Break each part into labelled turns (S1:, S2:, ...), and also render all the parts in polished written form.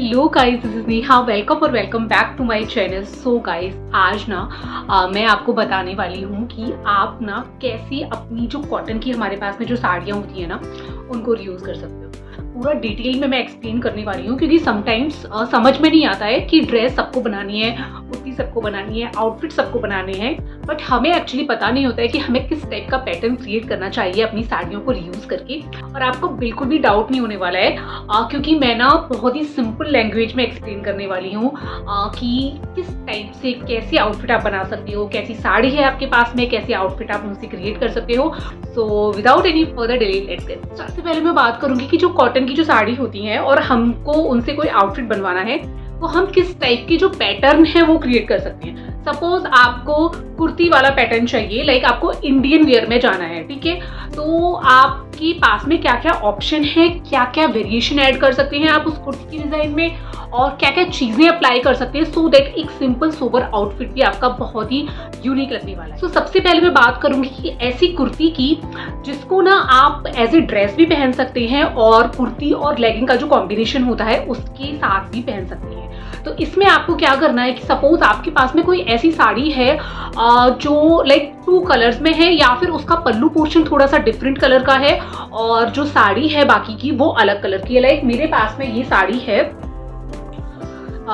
S1: Hello guys, this is Neha. Welcome और welcome back to my channel. So guys, आज ना मैं आपको बताने वाली हूँ कि आप ना कैसे अपनी जो कॉटन की हमारे पास में जो साड़ियाँ होती है ना, उनको रीयूज़ कर सकते हो। पूरा डिटेल में मैं एक्सप्लेन करने वाली हूँ, क्योंकि समटाइम्स समझ में नहीं आता है कि ड्रेस सबको बनानी है, कुर्ती सबको बनानी है, आउटफिट सबको बनाने हैं, बट हमें एक्चुअली पता नहीं होता है कि हमें किस टाइप का पैटर्न क्रिएट करना चाहिए अपनी साड़ियों को रीयूज़ करके। और आपको बिल्कुल भी डाउट नहीं होने वाला है, क्योंकि मैं ना बहुत ही सिंपल लैंग्वेज में एक्सप्लेन करने वाली हूँ कि किस टाइप से कैसे आउटफिट आप बना सकते हो, कैसी साड़ी है आपके पास में, कैसे आउटफिट आप उनसे क्रिएट कर सकते हो। So without any further delay let's get. सबसे पहले मैं बात करूंगी कि जो कॉटन की जो साड़ी होती है और हमको उनसे कोई आउटफिट बनवाना है, तो हम किस टाइप के जो पैटर्न है वो क्रिएट कर सकते हैं। सपोज आपको कुर्ती वाला पैटर्न चाहिए, लाइक आपको इंडियन वेयर में जाना है, ठीक है, तो आपके पास में क्या क्या ऑप्शन है, क्या क्या वेरिएशन ऐड कर सकते हैं आप उस कुर्ती की डिजाइन में, और क्या क्या चीजें अप्लाई कर सकते हैं, सो दैट एक सिंपल सोबर आउटफिट भी आपका बहुत ही यूनिक लगने वाला है। तो सबसे पहले मैं बात करूंगी कि ऐसी कुर्ती की जिसको ना आप एज ए ड्रेस भी पहन सकते हैं और कुर्ती और लेगिंग का जो कॉम्बिनेशन होता है उसके साथ भी पहन सकते हैं। तो इसमें आपको क्या करना है कि सपोज आपके पास में कोई ऐसी साड़ी है जो लाइक 2 कलर्स में है, या फिर उसका पल्लू पोर्शन थोड़ा सा डिफरेंट कलर का है और जो साड़ी है बाकी की वो अलग कलर की है। लाइक मेरे पास में ये साड़ी है,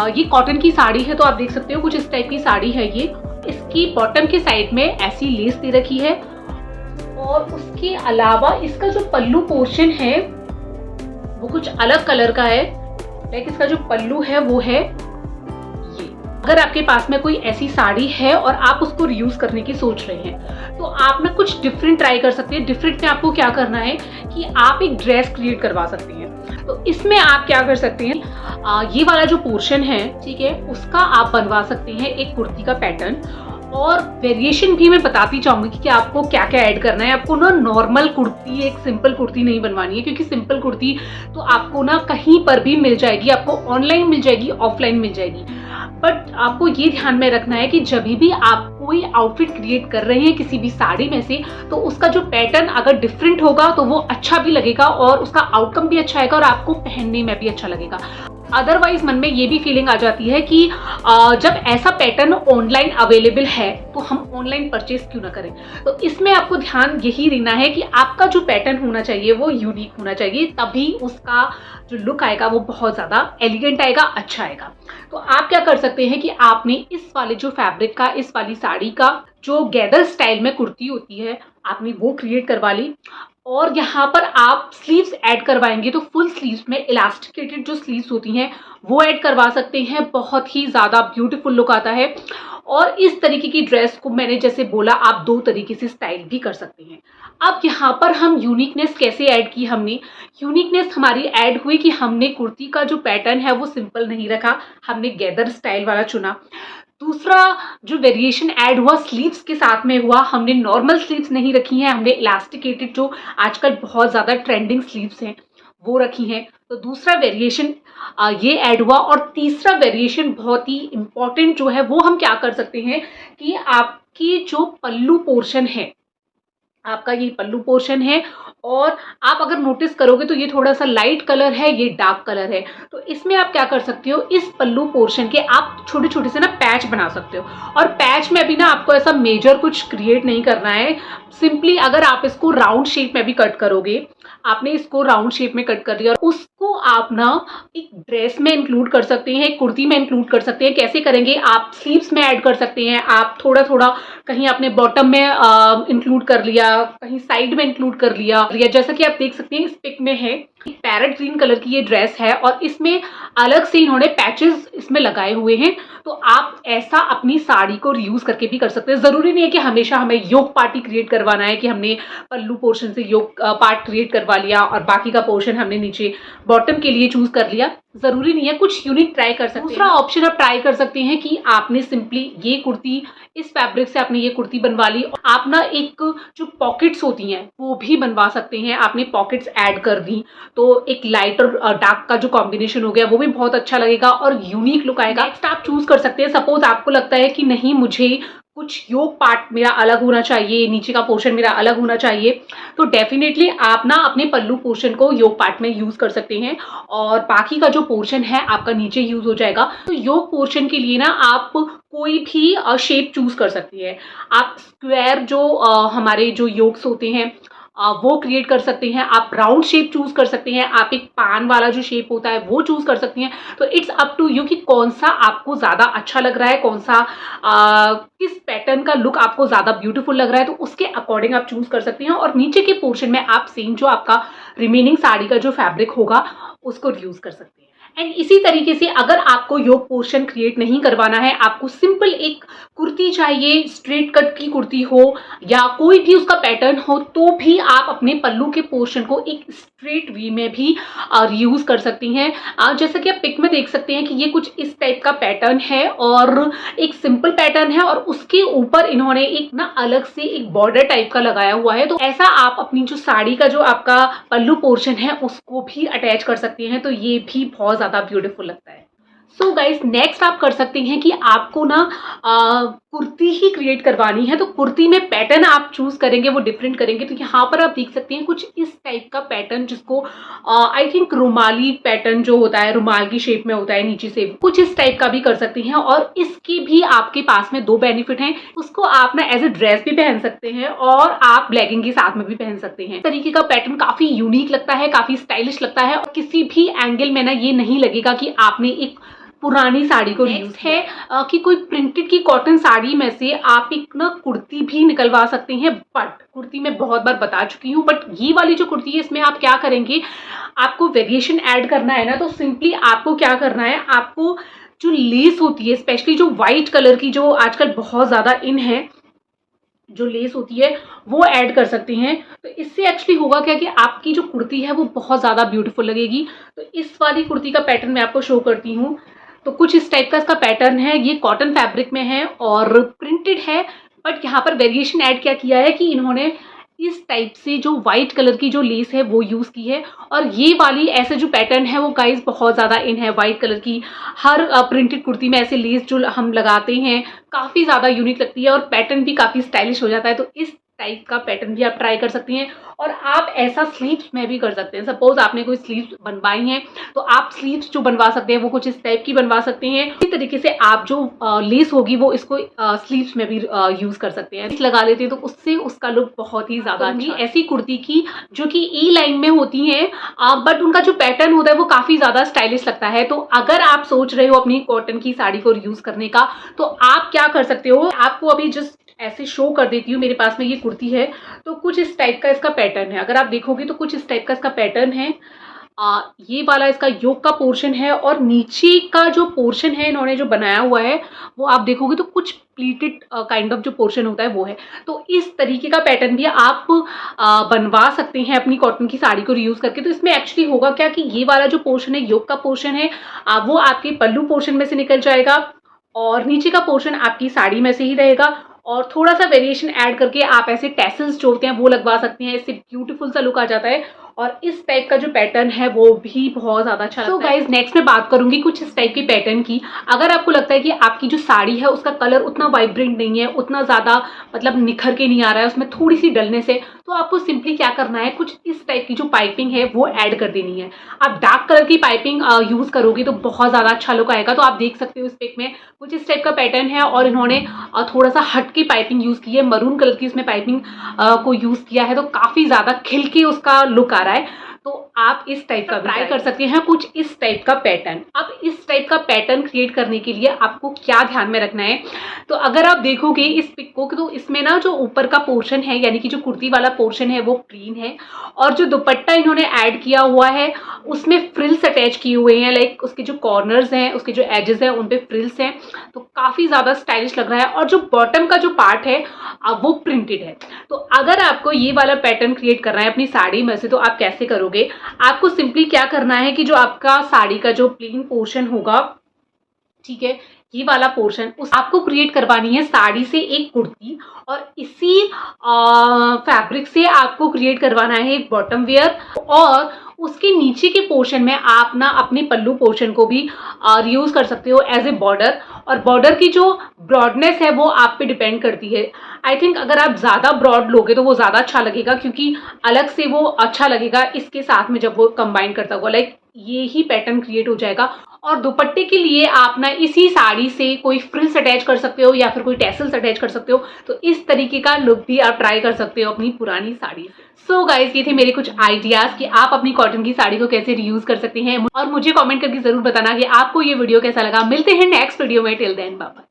S1: ये कॉटन की साड़ी है, तो आप देख सकते हो कुछ इस टाइप की साड़ी है ये। इसकी बॉटम के साइड में ऐसी लेस दे रखी है, और उसके अलावा इसका जो पल्लू पोर्शन है वो कुछ अलग कलर का है। लाइक इसका जो पल्लू है वो है ये। अगर आपके पास में कोई ऐसी साड़ी है और आप उसको रीयूज करने की सोच रहे हैं, तो आप ना कुछ डिफरेंट ट्राई कर सकते हैं। डिफरेंट में आपको क्या करना है कि आप एक ड्रेस क्रिएट करवा सकते हैं। तो इसमें आप क्या कर सकते हैं, ये वाला जो पोर्शन है, ठीक है, उसका आप बनवा सकते हैं एक कुर्ती का पैटर्न। और वेरिएशन भी मैं बताती चाहूंगी कि आपको क्या क्या ऐड करना है। आपको ना नॉर्मल कुर्ती, एक सिंपल कुर्ती नहीं बनवानी है, क्योंकि सिंपल कुर्ती तो आपको ना कहीं पर भी मिल जाएगी, आपको ऑनलाइन मिल जाएगी, ऑफलाइन मिल जाएगी। बट आपको ये ध्यान में रखना है कि जब भी आप कोई आउटफिट क्रिएट कर रहे हैं किसी भी साड़ी में से, तो उसका जो पैटर्न अगर डिफरेंट होगा तो वो अच्छा भी लगेगा और उसका आउटकम भी अच्छा आएगा और आपको पहनने में भी अच्छा लगेगा। अदरवाइज मन में ये भी फीलिंग आ जाती है कि जब ऐसा पैटर्न ऑनलाइन अवेलेबल है तो हम ऑनलाइन परचेज क्यों ना करें। तो इसमें आपको ध्यान यही देना है कि आपका जो पैटर्न होना चाहिए वो यूनिक होना चाहिए, तभी उसका जो लुक आएगा वो बहुत ज़्यादा एलिगेंट आएगा, अच्छा आएगा। तो आप क्या कर सकते हैं कि आपने इस वाले जो फैब्रिक का, इस वाली साड़ी का जो गैदर स्टाइल में कुर्ती होती है, आपने वो क्रिएट करवा ली। और यहाँ पर आप स्लीव्स ऐड करवाएंगे तो फुल स्लीव्स में इलास्टिकेटेड जो स्लीव्स होती हैं वो ऐड करवा सकते हैं। बहुत ही ज़्यादा ब्यूटीफुल लुक आता है। और इस तरीके की ड्रेस को मैंने जैसे बोला, आप 2 तरीके से स्टाइल भी कर सकते हैं। अब यहाँ पर हम यूनिकनेस कैसे ऐड की, हमने यूनिकनेस हमारी ऐड हुई कि हमने कुर्ती का जो पैटर्न है वो सिंपल नहीं रखा, हमने गैदर स्टाइल वाला चुना। दूसरा जो वेरिएशन ऐड हुआ स्लीव्स के साथ में हुआ, हमने नॉर्मल स्लीव्स नहीं रखी हैं, हमने इलास्टिकेटेड जो आजकल बहुत ज़्यादा ट्रेंडिंग स्लीव्स हैं वो रखी हैं। तो दूसरा वेरिएशन ये ऐड हुआ। और तीसरा वेरिएशन बहुत ही इम्पॉर्टेंट जो है वो हम क्या कर सकते हैं कि आपकी जो पल्लू पोर्शन है, आपका ये पल्लू पोर्शन है, और आप अगर नोटिस करोगे तो ये थोड़ा सा लाइट कलर है, ये डार्क कलर है। तो इसमें आप क्या कर सकते हो, इस पल्लू पोर्शन के आप छोटे छोटे से ना पैच बना सकते हो। और पैच में भी ना आपको ऐसा मेजर कुछ क्रिएट नहीं करना है। सिंपली अगर आप इसको राउंड शेप में भी कट करोगे, आपने इसको राउंड शेप में कट कर दिया और उसको आप ना एक ड्रेस में इंक्लूड कर सकते हैं, एक कुर्ती में इंक्लूड कर सकते हैं। कैसे करेंगे, आप स्लीव्स में ऐड कर सकते हैं, आप थोड़ा थोड़ा कहीं आपने बॉटम में इंक्लूड कर लिया, कहीं साइड में इंक्लूड कर लिया। जैसा कि आप देख सकते हैं इस पिक में है, पैरेट ग्रीन कलर की ये ड्रेस है और इसमें अलग से इन्होंने पैचेस इसमें लगाए हुए हैं। तो आप ऐसा अपनी साड़ी को रीयूज करके भी कर सकते हैं। जरूरी नहीं है कि हमेशा हमें योक पार्टी क्रिएट करवाना है, कि हमने पल्लू पोर्शन से योक पार्ट क्रिएट करवा लिया और बाकी का पोर्शन हमने नीचे बॉटम के लिए चूज कर लिया। जरूरी नहीं है, कुछ यूनिक ट्राई कर सकते हैं। दूसरा ऑप्शन आप ट्राई कर सकते हैं कि आपने सिंपली ये कुर्ती, इस फैब्रिक से आपने ये कुर्ती बनवा ली, आप ना एक जो पॉकेट्स होती हैं वो भी बनवा सकते हैं। आपने पॉकेट्स ऐड कर दी तो एक लाइट और डार्क का जो कॉम्बिनेशन हो गया वो भी बहुत अच्छा लगेगा और यूनिक लुक आएगा। नेक्स्ट आप चूज कर सकते हैं, सपोज आपको लगता है कि नहीं मुझे कुछ योक पार्ट मेरा अलग होना चाहिए, नीचे का पोर्शन मेरा अलग होना चाहिए, तो डेफिनेटली आप ना अपने पल्लू पोर्शन को योक पार्ट में यूज कर सकते हैं और बाकी का जो पोर्शन है आपका नीचे यूज हो जाएगा। तो योक पोर्शन के लिए ना आप कोई भी शेप चूज कर सकती है। आप स्क्वायर जो हमारे जो योक्स होते हैं वो क्रिएट कर सकते हैं, आप राउंड शेप चूज कर सकते हैं, आप एक पान वाला जो शेप होता है वो चूज कर सकती हैं। तो इट्स अप टू यू कि कौन सा आपको ज्यादा अच्छा लग रहा है, कौन सा किस पैटर्न का लुक आपको ज्यादा ब्यूटीफुल लग रहा है, तो उसके अकॉर्डिंग आप चूज कर सकते हैं। और नीचे के पोर्शन में आप सेम जो आपका रिमेनिंग साड़ी का जो फैब्रिक होगा उसको यूज कर सकते हैं। एंड इसी तरीके से अगर आपको योक पोर्शन क्रिएट नहीं करवाना है, आपको सिंपल एक कुर्ती चाहिए, स्ट्रेट कट की कुर्ती हो या कोई भी उसका पैटर्न हो, तो भी आप अपने पल्लू के पोर्शन को एक स्ट्रेट वी में भी यूज कर सकती हैं। जैसा कि आप पिक में देख सकते हैं कि ये कुछ इस टाइप का पैटर्न है और एक सिंपल पैटर्न है और उसके ऊपर इन्होंने एक ना अलग से एक बॉर्डर टाइप का लगाया हुआ है। तो ऐसा आप अपनी जो साड़ी का जो आपका पल्लू पोर्शन है उसको भी अटैच कर सकती हैं, तो ये भी बहुत ज्यादा ब्यूटीफुल लगता है। सो गाइज नेक्स्ट आप कर सकते हैं कि आपको ना कुर्ती ही क्रिएट करवानी है, तो कुर्ती में पैटर्न आप चूज करेंगे वो डिफरेंट करेंगे। तो यहाँ पर आप देख सकते हैं कुछ इस टाइप का पैटर्न, जिसको आई थिंक रुमाली पैटर्न जो होता है, रुमाल की शेप में होता है नीचे से, कुछ इस टाइप का भी कर सकते हैं। और इसकी भी आपके पास में 2 बेनिफिट हैं, उसको आप ना एज ए ड्रेस भी पहन सकते हैं और आप लेगिंग के साथ में भी पहन सकते हैं। इस तरीके का पैटर्न काफी यूनिक लगता है, काफी स्टाइलिश लगता है और किसी भी एंगल में ना ये नहीं लगेगा कि आपने एक पुरानी साड़ी को यूज है कि कोई प्रिंटेड की कॉटन साड़ी में से आप एक ना कुर्ती भी निकलवा सकते हैं। बट कुर्ती मैं बहुत बार बता चुकी हूँ, बट ये वाली जो कुर्ती है इसमें आप क्या करेंगे, आपको वेरिएशन ऐड करना है ना, तो सिंपली आपको क्या करना है, आपको जो लेस होती है, स्पेशली जो व्हाइट कलर की जो आजकल बहुत ज्यादा इन है, जो लेस होती है वो ऐड कर सकते हैं। तो इससे एक्चुअली होगा क्या कि आपकी जो कुर्ती है वो बहुत ज्यादा ब्यूटीफुल लगेगी। तो इस वाली कुर्ती का पैटर्न मैं आपको शो करती हूँ। तो कुछ इस टाइप का इसका पैटर्न है, ये कॉटन फैब्रिक में है और प्रिंटेड है, बट यहाँ पर वेरिएशन ऐड क्या किया है कि इन्होंने इस टाइप से जो व्हाइट कलर की जो लेस है वो यूज की है। और ये वाली ऐसे जो पैटर्न है वो गाइस बहुत ज्यादा इन है, व्हाइट कलर की हर प्रिंटेड कुर्ती में ऐसे लेस जो हम लगाते हैं काफी ज्यादा यूनिक लगती है और पैटर्न भी काफी स्टाइलिश हो जाता है। तो इस टाइप का पैटर्न भी आप ट्राई कर सकती हैं और आप ऐसा स्लीव्स में भी कर सकते हैं। सपोज आपने कोई स्लीव्स बनवाई हैं तो आप स्लीव्स जो बनवा सकते हैं वो कुछ इस टाइप की बनवा सकते हैं। इसी तरीके से आप जो लेस होगी वो इसको स्लीव्स में भी यूज कर सकते हैं, लगा लेते हैं तो उससे उसका लुक बहुत ही ज्यादा अच्छा। ऐसी कुर्ती की जो कि ई लाइन में होती है बट उनका जो पैटर्न होता है वो काफी ज्यादा स्टाइलिश लगता है। तो अगर आप सोच रहे हो अपनी कॉटन की साड़ी को यूज करने का, तो आप क्या कर सकते हो, आपको अभी जस्ट ऐसे शो कर देती हूँ। मेरे पास में ये कुर्ती है तो कुछ इस टाइप का इसका पैटर्न है, अगर आप देखोगे तो कुछ इस टाइप का इसका पैटर्न है। ये वाला इसका योक का पोर्शन है और नीचे का जो पोर्शन है इन्होंने जो बनाया हुआ है वो आप देखोगे तो कुछ प्लीटेड काइंड ऑफ जो पोर्शन होता है वो है। तो इस तरीके का पैटर्न भी आप बनवा सकते हैं अपनी कॉटन की साड़ी को रीयूज करके। तो इसमें एक्चुअली होगा क्या कि ये वाला जो पोर्शन है, योक का पोर्शन है, वो आपके पल्लू पोर्शन में से निकल जाएगा और नीचे का पोर्शन आपकी साड़ी में से ही रहेगा। और थोड़ा सा वेरिएशन ऐड करके आप ऐसे टैसल्स जोड़ते हैं वो लगवा सकते हैं, इससे ब्यूटीफुल सा लुक आ जाता है। और इस टाइप का जो पैटर्न है वो भी बहुत ज्यादा अच्छा लगता है। तो गाइज नेक्स्ट मैं बात करूंगी कुछ इस टाइप के पैटर्न की। अगर आपको लगता है कि आपकी जो साड़ी है उसका कलर उतना वाइब्रेंट नहीं है, उतना ज्यादा मतलब निखर के नहीं आ रहा है, उसमें थोड़ी सी डलनेस है, तो आपको सिंपली क्या करना है, कुछ इस टाइप की जो पाइपिंग है वो ऐड कर देनी है। आप डार्क कलर की पाइपिंग यूज करोगे तो बहुत ज्यादा अच्छा लुक आएगा। तो आप देख सकते हो इस पिक में कुछ इस टाइप का पैटर्न है और इन्होंने थोड़ा सा हट की पाइपिंग यूज की है, मरून कलर की इसमें पाइपिंग को यूज किया है, तो काफी ज्यादा खिल के उसका लुक आ रहा है। तो आप इस टाइप का ट्राई कर सकते हैं, कुछ इस टाइप का पैटर्न। अब इस टाइप का पैटर्न क्रिएट करने के लिए आपको क्या ध्यान में रखना है, तो अगर आप देखोगे इस पिक को तो इसमें ना जो ऊपर का पोर्शन है यानी कि जो कुर्ती वाला पोर्शन है वो प्लेन है और जो दुपट्टा इन्होंने ऐड किया हुआ है उसमें फ्रिल्स अटैच किए हुए हैं, लाइक उसके जो कॉर्नर्स हैं, उसके जो एजेस हैं उन पे फ्रिल्स हैं, तो काफी ज्यादा स्टाइलिश लग रहा है। और जो बॉटम का जो पार्ट है वो प्रिंटेड है। तो अगर आपको ये वाला पैटर्न क्रिएट करना है अपनी साड़ी में से, तो आप कैसे करोगे, आपको सिंपली क्या करना है कि जो आपका साड़ी का जो प्लेन पोर्शन होगा, ठीक है, ये वाला पोर्शन उस आपको क्रिएट करवानी है साड़ी से एक कुर्ती और इसी फैब्रिक से आपको क्रिएट करवाना है एक बॉटम वेयर और उसके नीचे के पोर्शन में आप ना अपने पल्लू पोर्शन को भी यूज कर सकते हो एज ए बॉर्डर। और बॉर्डर की जो ब्रॉडनेस है वो आप पे डिपेंड करती है। आई थिंक अगर आप ज़्यादा ब्रॉड लोगे तो वो ज़्यादा अच्छा लगेगा, क्योंकि अलग से वो अच्छा लगेगा इसके साथ में जब वो कंबाइन करता हुआ, लाइक ये ही पैटर्न क्रिएट हो जाएगा। और दुपट्टे के लिए आप ना इसी साड़ी से कोई फ्रिल्स अटैच कर सकते हो या फिर कोई टैसल्स अटैच कर सकते हो। तो इस तरीके का लुक भी आप ट्राई कर सकते हो अपनी पुरानी साड़ी। सो गाइस, ये थे मेरे कुछ आइडियाज कि आप अपनी कॉटन की साड़ी को कैसे रीयूज कर सकते हैं। और मुझे कमेंट करके जरूर बताना कि आपको ये वीडियो कैसा लगा। मिलते हैं नेक्स्ट वीडियो में। Till then bye bye.